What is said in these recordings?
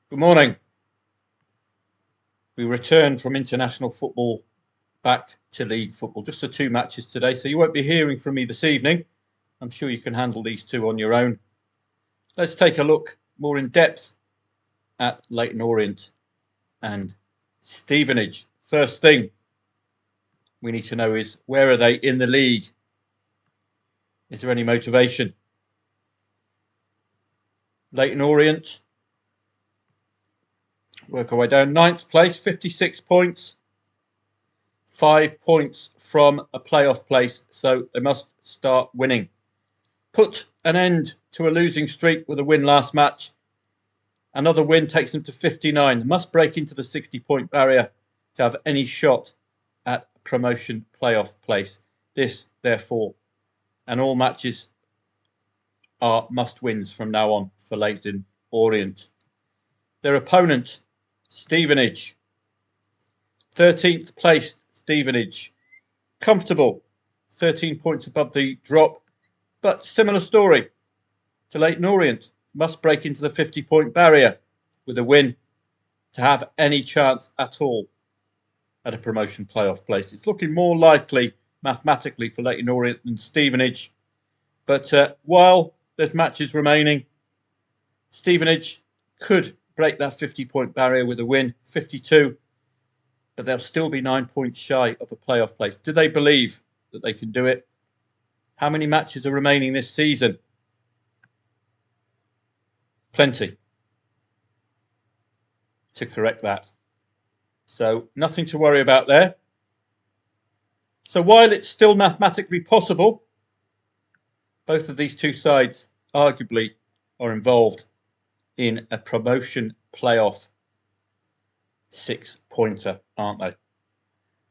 Good morning. We return from international football back to league football. Just the two matches today, so you won't be hearing from me this evening. I'm sure you can handle these two on your own. Let's take a look more in depth at Leyton Orient and Stevenage. First thing we need to know is, where are they in the league? Is there any motivation? Leyton Orient work our way down. 9th place, 56 points. 5 points from a playoff place, so they must start winning. Put an end to a losing streak with a win last match. Another win takes them to 59. They must break into the 60-point barrier to have any shot at promotion playoff place. This, therefore, and all matches are must-wins from now on for Leyton Orient. Their opponent, Stevenage. 13th placed Stevenage. Comfortable. 13 points above the drop. But similar story to Leyton Orient. Must break into the 50-point barrier with a win to have any chance at all at a promotion playoff place. It's looking more likely mathematically for Leyton Orient than Stevenage. But while there's matches remaining, Stevenage could break that 50-point barrier with a win, 52, but they'll still be 9 points shy of a playoff place. Do they believe that they can do it? How many matches are remaining this season? Plenty to correct that. So nothing to worry about there. So while it's still mathematically possible, both of these two sides arguably are involved in a promotion playoff 6-pointer, aren't they?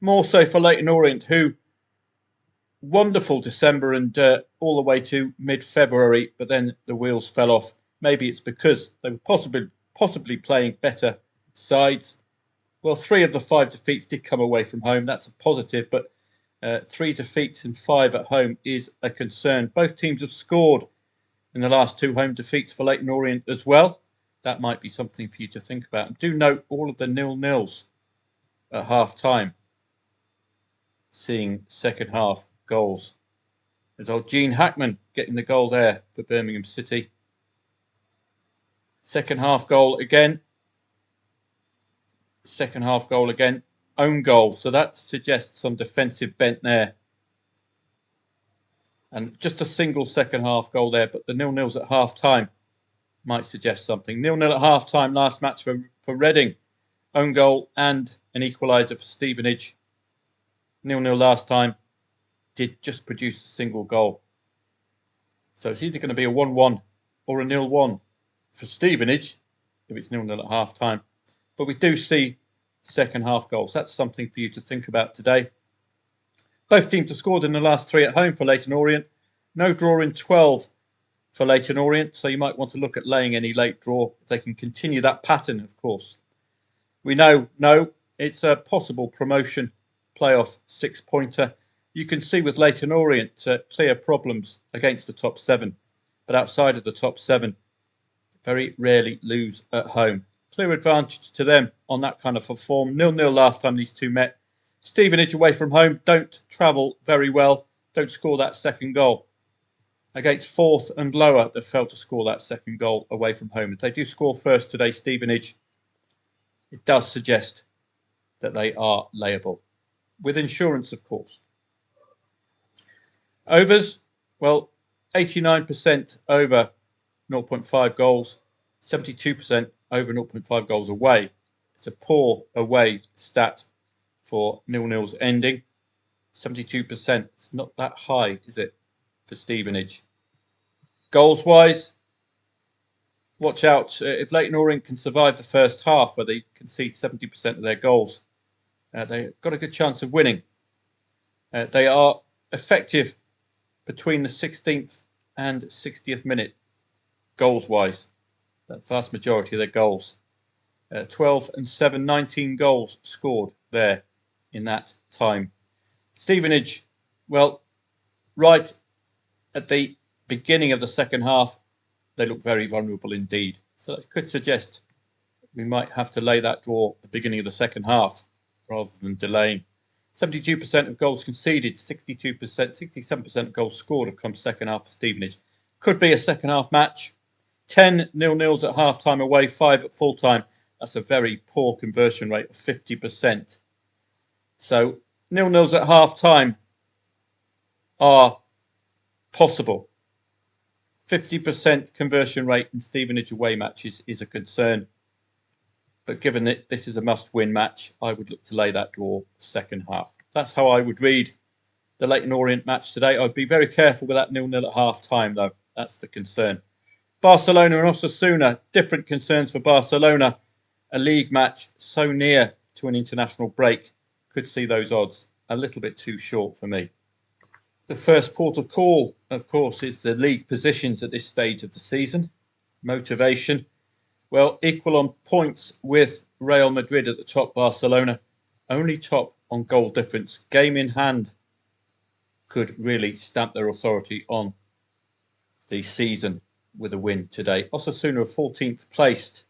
More so for Leyton Orient, who wonderful December and all the way to mid-February, but then the wheels fell off. Maybe it's because they were possibly playing better sides. Well, 3 of the 5 defeats did come away from home. That's a positive, but 3 defeats and 5 at home is a concern. Both teams have scored in the last 2 home defeats for Leyton Orient as well. That might be something for you to think about. And do note all of the 0-0s at half-time, seeing second-half goals. There's old Gene Hackman getting the goal there for Birmingham City. Second-half goal again. Second-half goal again. Own goal. So that suggests some defensive bent there. And just a single second-half goal there, but the 0-0s at half-time might suggest something. 0-0 at half-time last match for Reading. Own goal and an equaliser for Stevenage. 0-0 last time. Did just produce a single goal. So it's either going to be a 1-1 or a 0-1 for Stevenage if it's 0-0 at half-time. But we do see second-half goals. That's something for you to think about today. Both teams have scored in the last 3 at home for Leyton Orient. No draw in 12 for Leyton Orient, so you might want to look at laying any late draw if they can continue that pattern, of course. We know, no, it's a possible promotion playoff 6-pointer. You can see with Leyton Orient clear problems against the top 7, but outside of the top 7, very rarely lose at home. Clear advantage to them on that kind of a form. 0-0 last time these two met. Stevenage away from home don't travel very well, don't score that second goal. Against 4th and lower, they failed to score that second goal away from home. If they do score first today, Stevenage, it does suggest that they are layable. With insurance, of course. Overs, well, 89% over 0.5 goals, 72% over 0.5 goals away. It's a poor away stat for 0-0s ending. 72%, it's not that high, is it, for Stevenage? Goals-wise, watch out. If Leyton Orient can survive the first half, where they concede 70% of their goals, they've got a good chance of winning. They are effective between the 16th and 60th minute, goals-wise. The vast majority of their goals. 12 and 7, 19 goals scored there in that time. Stevenage, well, right at the beginning of the second half, they look very vulnerable indeed. So that could suggest we might have to lay that draw at the beginning of the second half rather than delaying. 72% of goals conceded, 62%, 67% of goals scored have come second half for Stevenage. Could be a second half match. 10 0-0s at half time away, 5 at full time. That's a very poor conversion rate of 50%. So 0-0s at half time are possible. 50% conversion rate in Stevenage away matches is a concern. But given that this is a must-win match, I would look to lay that draw second half. That's how I would read the Leyton Orient match today. I'd be very careful with that 0-0 at half-time, though. That's the concern. Barcelona and Osasuna, different concerns for Barcelona. A league match so near to an international break could see those odds a little bit too short for me. The first port of call, of course, is the league positions at this stage of the season. Motivation. Well, equal on points with Real Madrid at the top. Barcelona only top on goal difference. Game in hand could really stamp their authority on the season with a win today. Osasuna are 14th placed.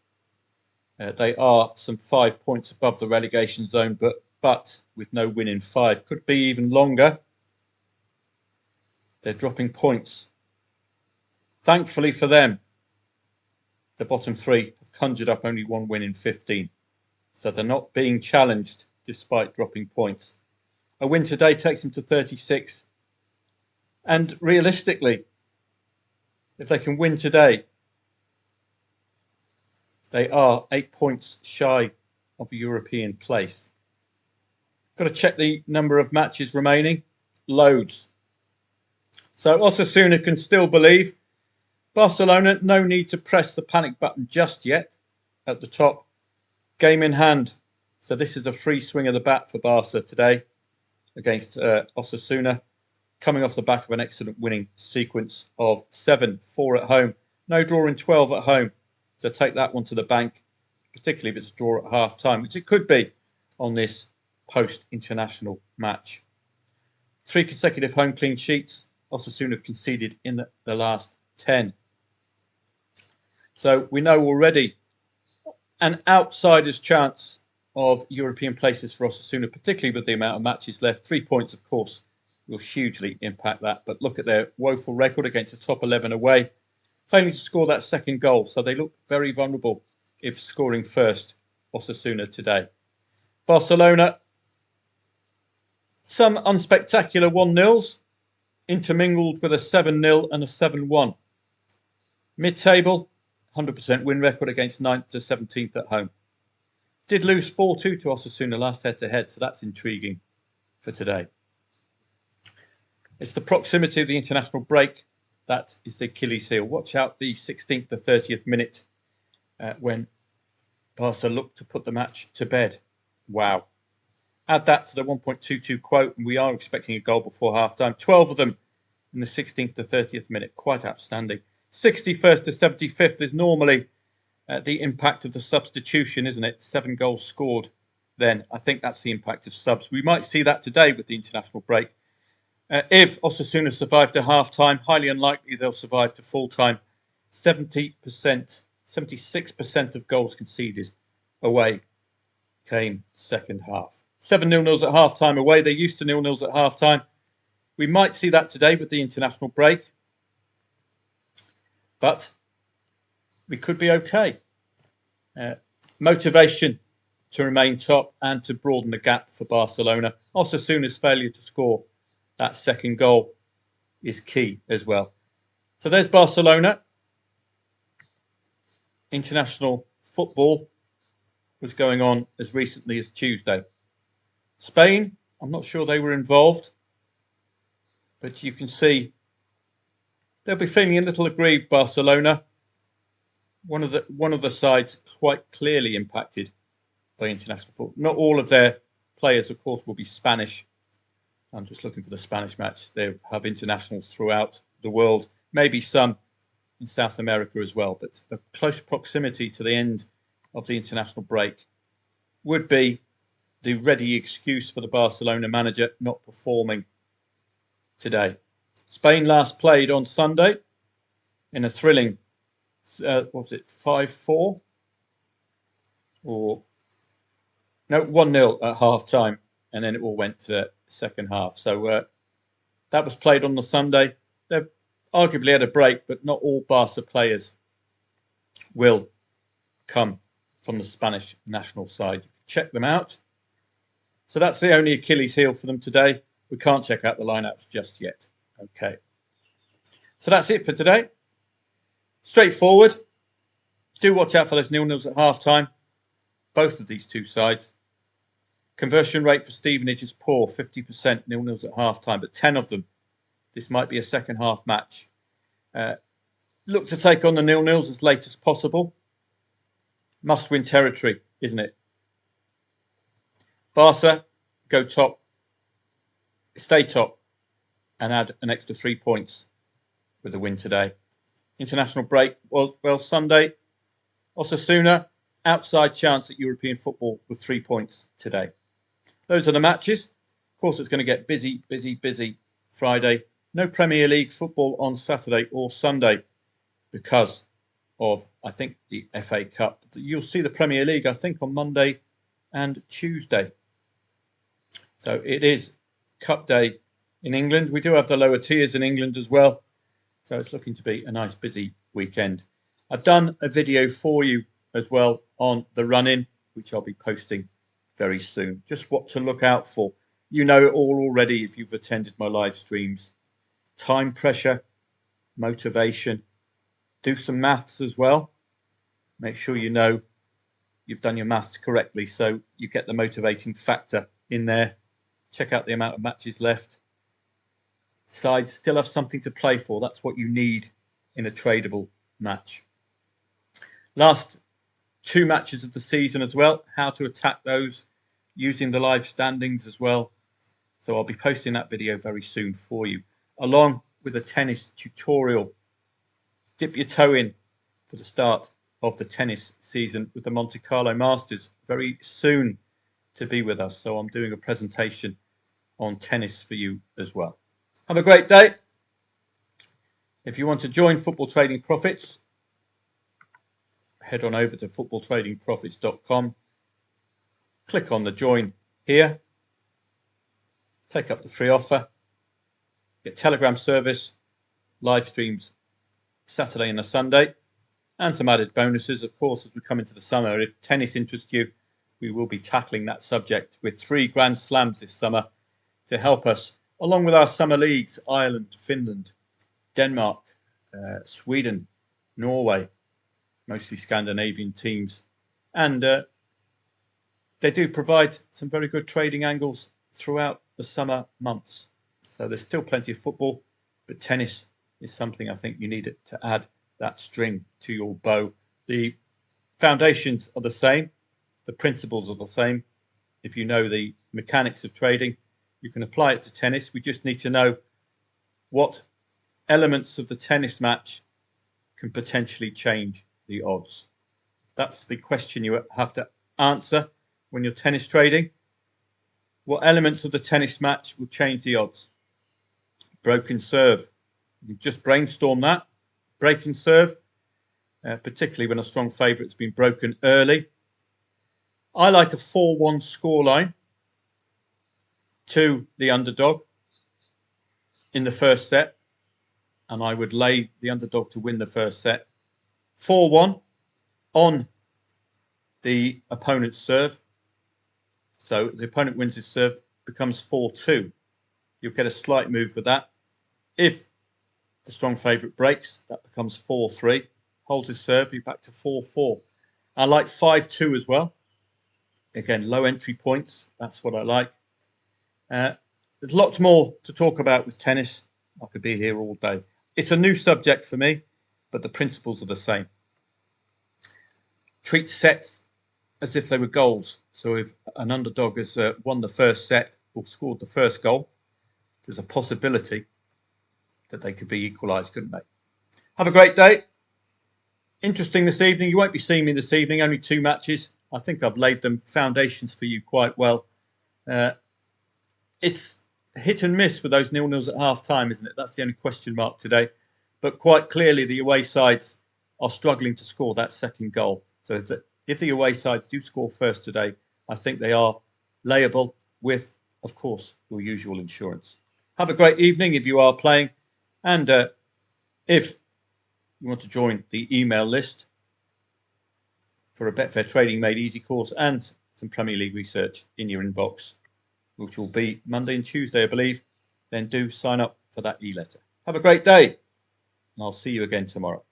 They are some 5 points above the relegation zone, but with no win in 5. Could be even longer. They're dropping points. Thankfully for them, the bottom 3 have conjured up only 1 win in 15. So they're not being challenged despite dropping points. A win today takes them to 36. And realistically, if they can win today, they are 8 points shy of a European place. Got to check the number of matches remaining. Loads. So Osasuna can still believe. Barcelona, no need to press the panic button just yet at the top. Game in hand. So this is a free swing of the bat for Barca today against Osasuna, coming off the back of an excellent winning sequence of 7, 4 at home. No draw in 12 at home. So take that one to the bank, particularly if it's a draw at half time, which it could be on this post-international match. 3 consecutive home clean sheets. Osasuna have conceded in the last 10. So we know already an outsider's chance of European places for Osasuna, particularly with the amount of matches left. 3 points, of course, will hugely impact that. But look at their woeful record against the top 11 away, failing to score that second goal. So they look very vulnerable if scoring first, Osasuna today. Barcelona, some unspectacular 1-0s, intermingled with a 7-0 and a 7-1. Mid-table, 100% win record against 9th to 17th at home. Did lose 4-2 to Osasuna last head-to-head, so that's intriguing for today. It's the proximity of the international break that is the Achilles heel. Watch out the 16th to 30th minute when Barca look to put the match to bed. Wow. Add that to the 1.22 quote, and we are expecting a goal before half-time. 12 of them in the 16th to 30th minute. Quite outstanding. 61st to 75th is normally the impact of the substitution, isn't it? 7 goals scored then. I think that's the impact of subs. We might see that today with the international break. If Osasuna survive to half-time, highly unlikely they'll survive to full-time. 70%, 76% of goals conceded away came second half. 7 0-0s at half-time away. They're used to 0-0s at half-time. We might see that today with the international break. But we could be okay. Motivation to remain top and to broaden the gap for Barcelona. Osasuna's failure to score that second goal is key as well. So there's Barcelona. International football was going on as recently as Tuesday. Spain, I'm not sure they were involved, but you can see they'll be feeling a little aggrieved, Barcelona. One of the sides quite clearly impacted by international football. Not all of their players, of course, will be Spanish. I'm just looking for the Spanish match. They have internationals throughout the world, maybe some in South America as well. But the close proximity to the end of the international break would be the ready excuse for the Barcelona manager not performing today. Spain last played on Sunday in a thrilling, 5-4 or no, 1-0 at half time, and then it all went to second half. So that was played on the Sunday. They've arguably had a break, but not all Barca players will come from the Spanish national side. You can check them out. So that's the only Achilles heel for them today. We can't check out the lineouts just yet. Okay. So that's it for today. Straightforward. Do watch out for those 0-0s at half time. Both of these two sides. Conversion rate for Stevenage is poor, 50% 0-0s at half time, but 10 of them. This might be a second half match. Look to take on the 0-0s as late as possible. Must win territory, isn't it? Barca, go top, stay top, and add an extra 3 points with a win today. International break, well, Sunday, Osasuna, outside chance at European football with 3 points today. Those are the matches. Of course, it's going to get busy Friday. No Premier League football on Saturday or Sunday because of, I think, the FA Cup. You'll see the Premier League, I think, on Monday and Tuesday. So it is Cup Day in England. We do have the lower tiers in England as well. So it's looking to be a nice busy weekend. I've done a video for you as well on the run-in, which I'll be posting very soon. Just what to look out for. You know it all already if you've attended my live streams. Time pressure, motivation. Do some maths as well. Make sure you know you've done your maths correctly so you get the motivating factor in there. Check out the amount of matches left. Sides still have something to play for. That's what you need in a tradable match. Last 2 matches of the season as well. How to attack those using the live standings as well. So I'll be posting that video very soon for you, along with a tennis tutorial. Dip your toe in for the start of the tennis season with the Monte Carlo Masters very soon to be with us. So I'm doing a presentation on tennis for you as well. Have a great day. If you want to join Football Trading Profits, head on over to footballtradingprofits.com. Click on the join here. Take up the free offer. Get Telegram service, live streams Saturday and a Sunday, and some added bonuses. Of course, as we come into the summer, if tennis interests you, we will be tackling that subject with 3 Grand Slams this summer to help us, along with our summer leagues, Ireland, Finland, Denmark, Sweden, Norway, mostly Scandinavian teams. And they do provide some very good trading angles throughout the summer months. So there's still plenty of football, but tennis is something I think you need to add that string to your bow. The foundations are the same. The principles are the same. If you know the mechanics of trading, you can apply it to tennis. We just need to know what elements of the tennis match can potentially change the odds. That's the question you have to answer when you're tennis trading. What elements of the tennis match will change the odds? Broken serve. You just brainstorm that. Breaking serve, particularly when a strong favourite has been broken early. I like a 4-1 scoreline to the underdog in the first set, and I would lay the underdog to win the first set. 4-1 on the opponent's serve. So the opponent wins his serve, becomes 4-2. You'll get a slight move with that. If the strong favourite breaks, that becomes 4-3. Holds his serve, you're back to 4-4. I like 5-2 as well. Again, low entry points. That's what I like. There's lots more to talk about with tennis. I could be here all day. It's a new subject for me, but the principles are the same. Treat sets as if they were goals. So if an underdog has won the first set or scored the first goal, there's a possibility that they could be equalised, couldn't they? Have a great day. Interesting this evening. You won't be seeing me this evening. Only 2 matches. I think I've laid them foundations for you quite well. It's hit and miss with those 0-0s at half time, isn't it? That's the only question mark today. But quite clearly, the away sides are struggling to score that second goal. So if if the away sides do score first today, I think they are layable with, of course, your usual insurance. Have a great evening if you are playing, and if you want to join the email list for a Betfair Trading Made Easy course and some Premier League research in your inbox, which will be Monday and Tuesday, I believe, then do sign up for that e-letter. Have a great day, and I'll see you again tomorrow.